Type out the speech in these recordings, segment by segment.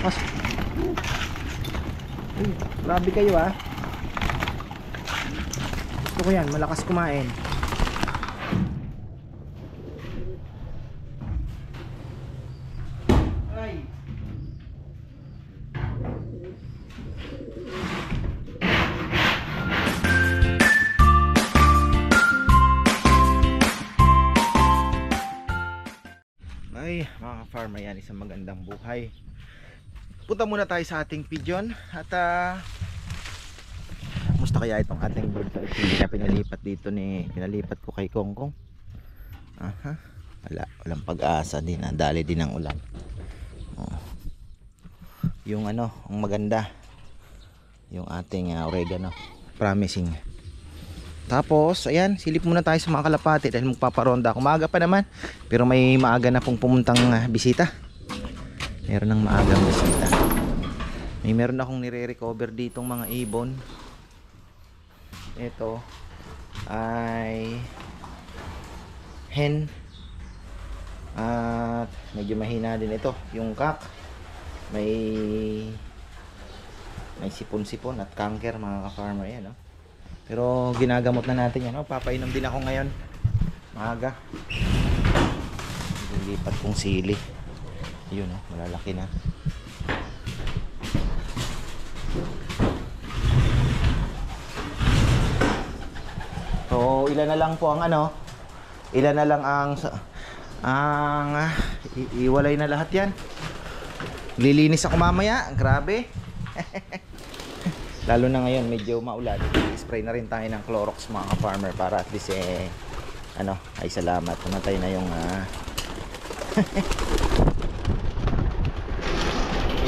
lakas. Uy, grabe kayo ah. Gusto ko yan, malakas kumain. Ay. Ay, mga farmer, yan isang magandang buhay. Punta muna tayo sa ating pigeon. At musta kaya itong ating bird na pinalipat dito pinalipat ko kay Kongkong. Aha, walang pag-asa din, dali din ng ulan. Yung ang maganda, yung ating oregano, promising. Tapos ayan, silip muna tayo sa mga kalapati dahil magpaparonda. Umaga pa naman, pero may maaga na pong pumuntang bisita. Meron ng maagang bisita. Meron akong nire-recover ditong mga ibon. Ito ay hen. At medyo mahina din ito. Yung kak may sipon-sipon at kanker, mga ka-farmer yan, no? Pero ginagamot na natin yan, no? Papainom din ako ngayon maaga. Yung lipat kong sili, yun, no? Malalaki na. So ilan na lang po ang ilan na lang ang iwalay na lahat yan. Lilinis ako mamaya, grabe. Lalo na ngayon medyo maulan, spray na rin tayo ng Clorox, mga farmer, para at least ay salamat, namatay na yung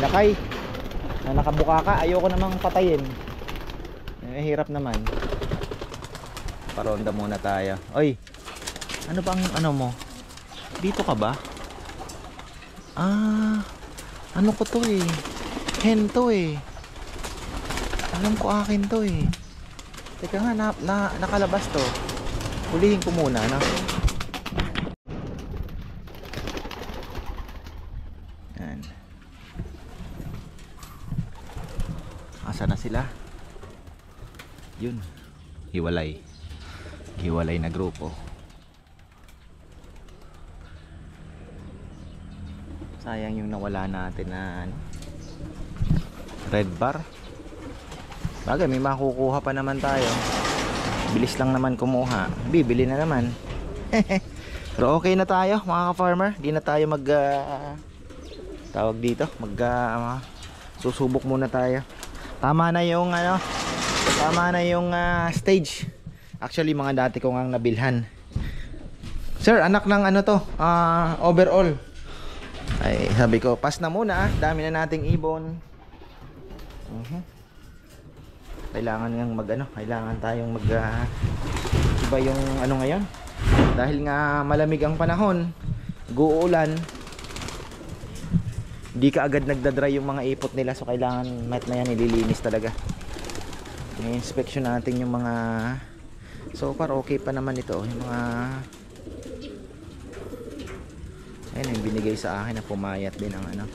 inakay na nakabuka ka. Ayoko namang patayin, hirap naman. Paronda muna tayo. Oy, ano bang mo? Dito ka ba? Ano ko to eh, hen to eh. Alam ko akin to eh. Teka nga, nakalabas to. Hulihin ko muna, no? Yan. Asa na sila? Yun. Hiwalay. Hiwalay na grupo. Sayang yung nawala natin na red bar. Bagay, may makukuha pa naman tayo. Bilis lang naman kumuha. Bibili na naman. Pero okay na tayo, mga ka-farmer. Di na tayo tawag dito, susubok muna tayo. Tama na yung stage. Actually, mga dati ko ngang nabilhan. Sir, anak ng overall. Ay, sabi ko, pass na muna. Dami na nating ibon. Kailangan ngang kailangan tayong iba yung ngayon. Dahil nga malamig ang panahon, guulan, di ka agad nagdadry yung mga ipot nila. So kailangan na yan, ililinis talaga. I-inspection natin yung mga, so far okay pa naman ito. Yung mga, ayun yung binigay sa akin na pumayat din ang ano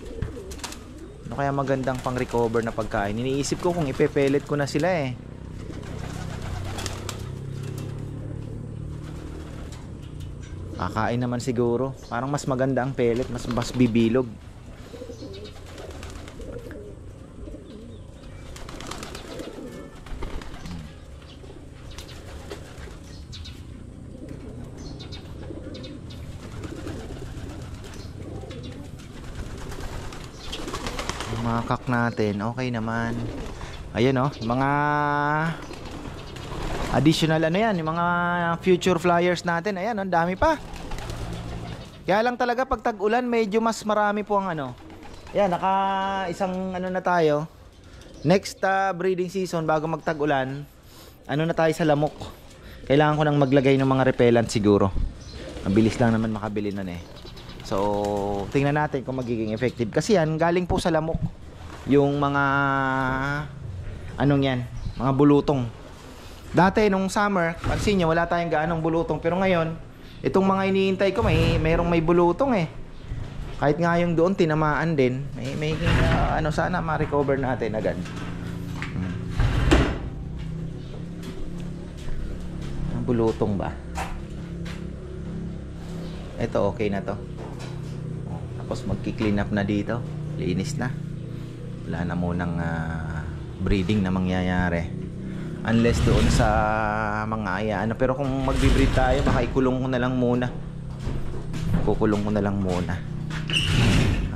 kaya magandang pang recover na pagkain. Iniisip ko kung ipepelet ko na sila eh. Kakain naman siguro. Parang mas maganda ang pellet, mas bibilog. Mga kak natin okay naman. Ayan mga additional yan, yung mga future flyers natin. Ayan, ang dami pa. Kaya lang talaga pag tag-ulan medyo mas marami po ang Ayan, naka isang na tayo. Next breeding season bago magtag-ulan, na tayo sa lamok. Kailangan ko nang maglagay ng mga repellent siguro. Mabilis lang naman makabili nun eh. So, tingnan natin kung magiging effective. Kasi yan, galing po sa lamok. Yung mga, yan, mga bulutong. Dati, nung summer, pansin nyo, wala tayong gaanong bulutong. Pero ngayon, itong mga iniintay ko, mayroong may bulutong eh. Kahit nga yung doon tinamaan din, may ano sana ma-recover natin agad. Ang bulutong ba? Ito okay na to. Tapos magki-clean up na dito. Linis na. Wala na munang breeding na mangyayari. Unless doon sa mga ano, pero kung magbi-breed tayo, baka ikulong ko na lang muna. Kukulong ko na lang muna.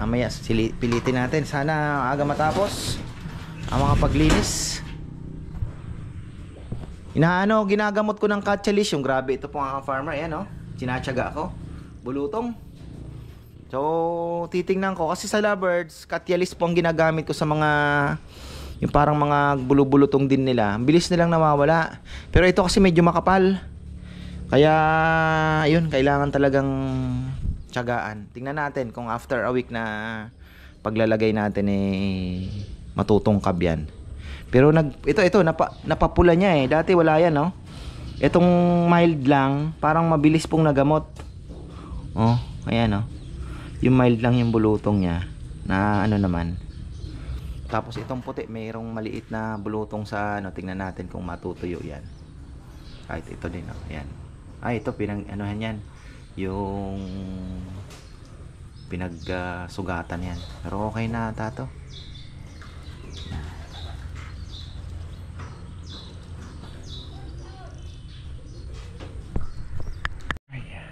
Mamaya pilitin natin. Sana aga matapos ang mga paglinis. Ginagamot ko ng Catchalis. Yung grabe ito po mga farmer. Ayan oh. Sinatsaga ko. Bulutong. So, titingnan ko. Kasi sa lovebirds, Catchalis po ang ginagamit ko sa mga yung parang mga bulubulutong din nila. Ang bilis nilang nawawala. Pero ito kasi medyo makapal. Kaya, yun, kailangan talagang tiyagaan. Tingnan natin kung after a week na paglalagay natin matutungkab yan. Pero ito napapula niya Dati wala yan, no? Itong mild lang, parang mabilis pong nagamot. Oh, ayan, no? Yung mild lang yung bulutong niya na ano naman. Tapos itong puti, mayroong maliit na bulutong sa ano, tingnan natin kung matutuyo yan. Kahit ito din, no? Ayan. Ito anuhan yan. Yung sugatan yan. Pero okay na tato.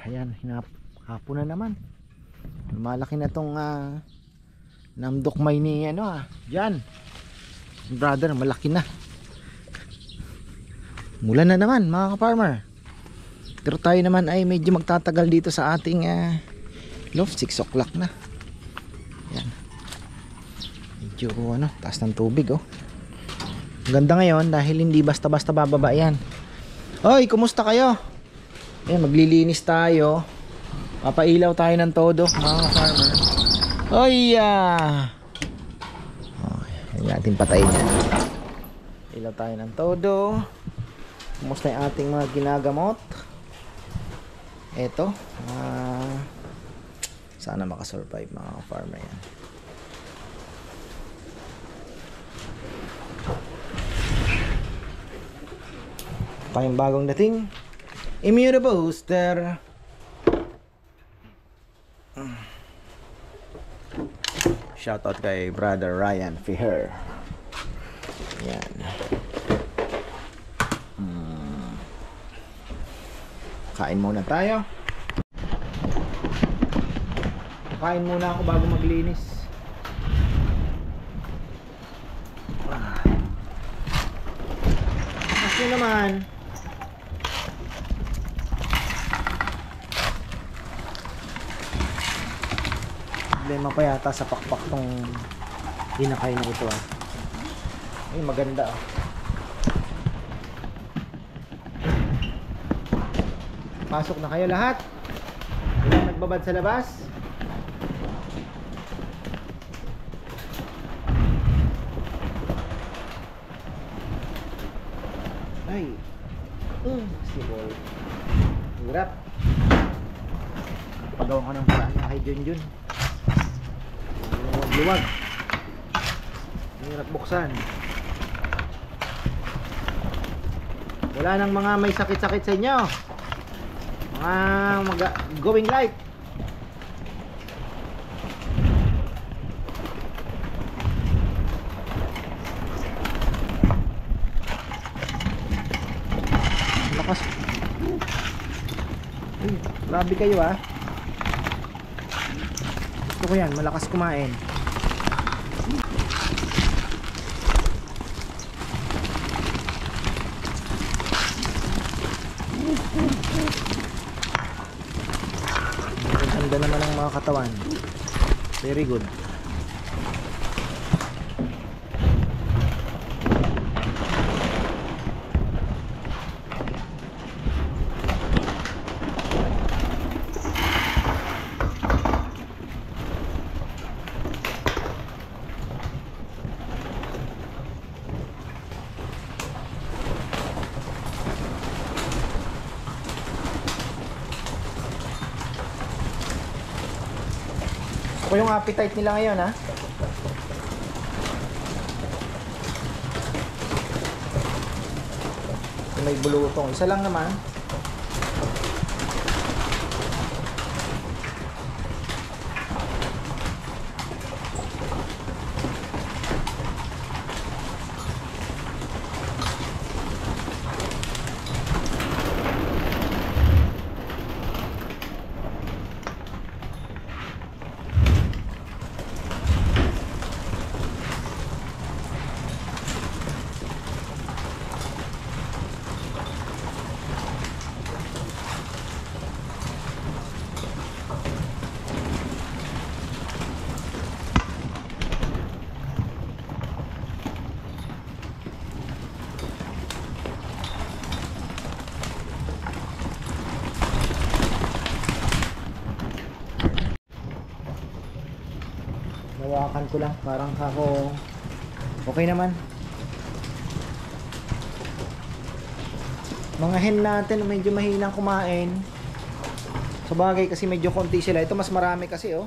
Ayan, hapon na naman. Malaki na tong namdokmay ni Diyan. Brother, malaki na. Mula na naman mga ka-farmer. Pero tayo naman ay medyo magtatagal dito sa ating loft. 6 o'clock na. Yan. Medyo taas ng tubig oh. Ang ganda ngayon dahil hindi basta-basta bababa yan. Hoy, kumusta kayo? Ayan, maglilinis tayo. Papailaw tayo ng todo mga farmer. Hoy, hindi natin patayin yan. Ilaw tayo ng todo. Kumusta yung ating mga ginagamot? Eto, sana makasurvive mga farmer yan. Tayong bagong dating Immune Booster. Shoutout kay Brother Ryan Fiher. Yan. Kain muna tayo. Kain muna ako bago maglinis. Kasi naman problema pa yata sa pakpak tong hinakay na ito Ay, maganda Pasok na kayo lahat. Walang nagbabad sa labas. Ay. Sibol. Hirap. Pagawa ko ng paraan ng kay Junjun. Luwag. Hirap buksan. Wala nang mga may sakit-sakit sa inyo. Going light. Lakas. Ay, grabe kayo Gusto ko yan, malakas kumain. Ganda naman ang mga katawan. Very good. Ako yung appetite nila ngayon, ha? May bulutong. Isa lang naman. Hawakan ko lang, parang ako okay naman. Mga hen natin medyo mahinang kumain. Sa bagay kasi medyo konti sila. Ito mas marami kasi, oh.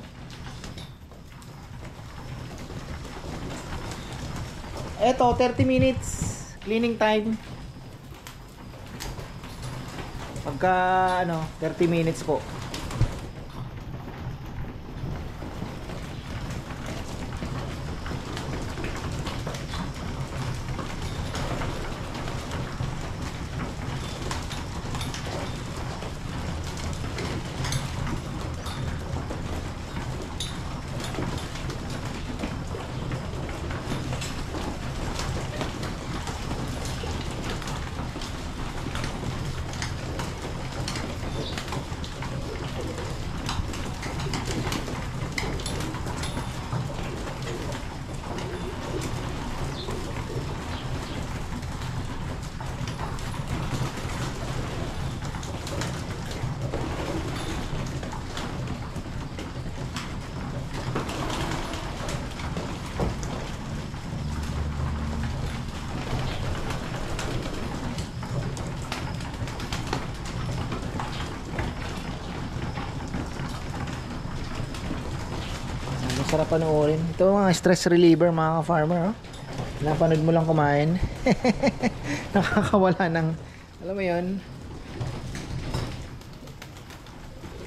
Eto 30 minutes cleaning time. Pagka 30 minutes po. Sarap panoorin. Ito mga stress reliever mga ka-farmer, oh. Napanood mo lang kumain. Nakakawala ng, alam mo yun,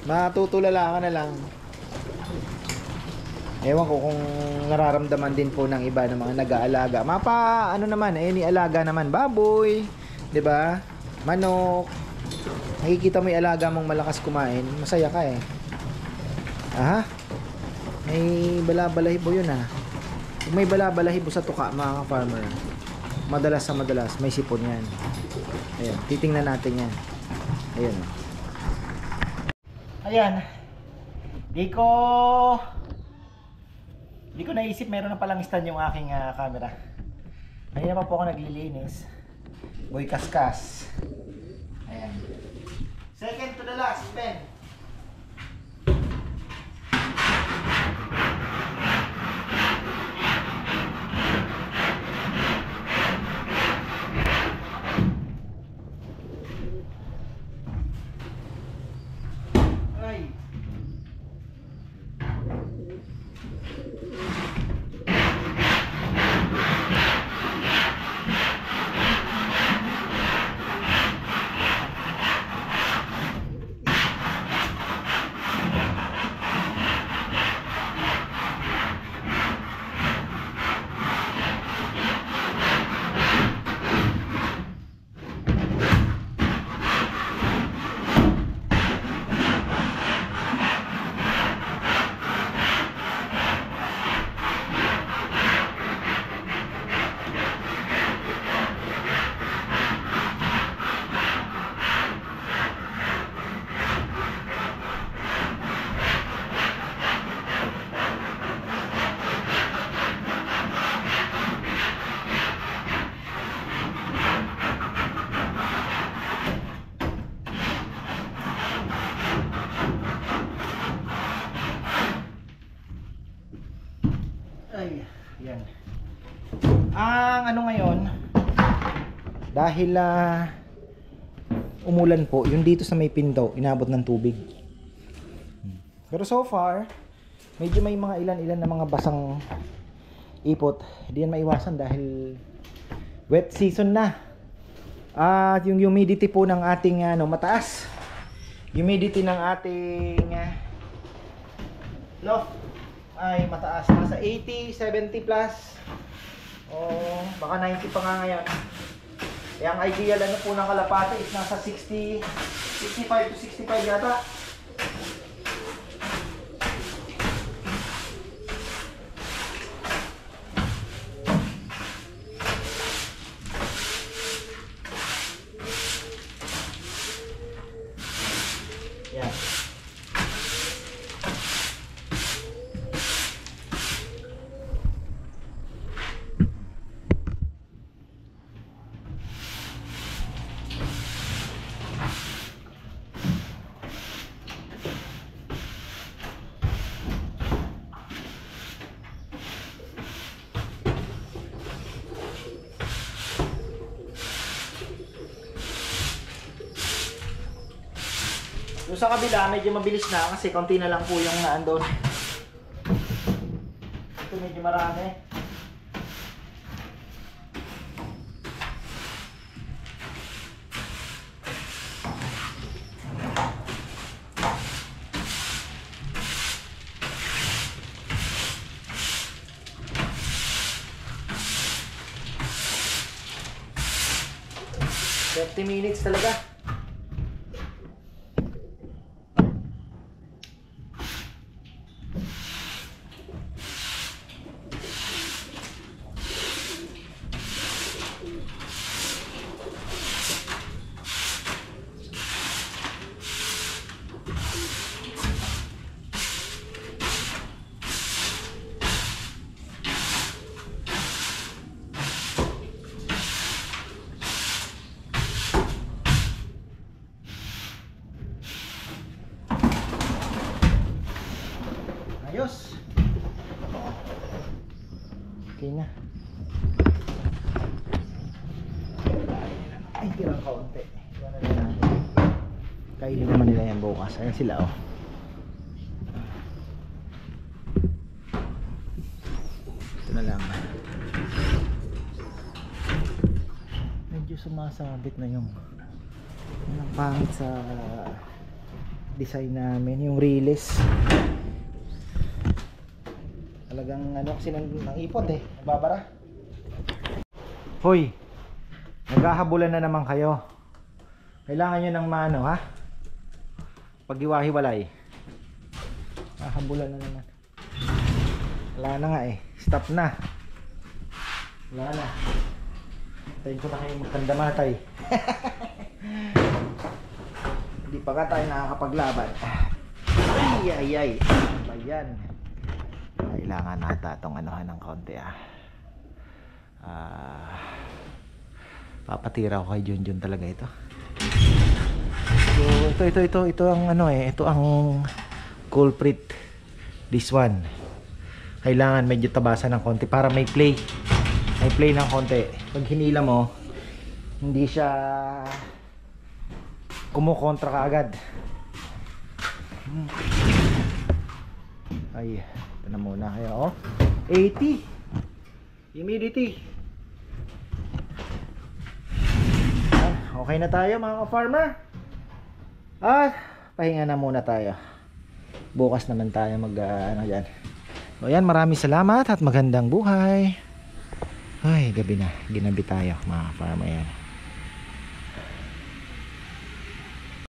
matutulala ka na lang. Ewan ko kung nararamdaman din po ng iba ng mga nag-aalaga. Naman, ni-alaga naman baboy, 'di ba? Manok. Nakikita mo 'yung alaga mong malakas kumain, masaya ka eh. Aha. May balabalahibo yun, ha. Kung may balabalahibo sa tuka mga farmer, madalas may sipon yan. Ayan, titingnan natin yan. Ayan. Ayan. Di ko naisip meron na palang stand yung aking camera. Kanina pa po ako naglilinis. Boy kaskas. Ayan. Second to the last, pen. Ay, yan. Ang ano ngayon, dahil umulan po, yung dito sa may pinto, inabot ng tubig. Pero so far, medyo may mga ilan-ilan na mga basang ipot. Hindi yan maiwasan dahil wet season na. At yung humidity po ng ating mataas. Humidity ng ating loft ay mataas. Nasa 80, 70 plus. O baka 90 pa nga ngayon. Kaya ang ideal po ng kalapate is nasa 60, 65 to 65 yata. Yan. Yung sa kabila medyo mabilis na kasi konti na lang po yung naandun. Ito medyo marami. Minutes talaga. Ayos. Okay na. Ay, tirang kaunti. Iwan na lang natin. Kailin naman nila yan bukas. Ayan sila oh. Ito na lang. Medyo sumasabit na yung ang pangit sa design namin. Yung release. Talagang kasi ng ipot nababara. Hoy, naghahabulan na naman kayo. Kailangan nyo ng mano ha, pag-iwahiwalay. Hahabulan na naman. Wala na nga stop na. Wala na. Tayo ko na kayo magkandamatay. Hindi pa ka tayo nakakapaglaban. Ay. Ayan. Kailangan nata itong anuhan ng konti papatira ko kay Junjun talaga ito. So, ito ang ito ang culprit. This one kailangan medyo tabasan ng konti para may play ng konti. Pag hinila mo hindi siya kumukontra ka agad. Ay, ito na muna kayo 80 humidity. Okay na tayo mga ka-farmer. Pahinga na muna tayo. Bukas naman tayo dyan. So yan, maraming salamat at magandang buhay. Ay, gabi na. Ginabi tayo mga ka-farmer yan.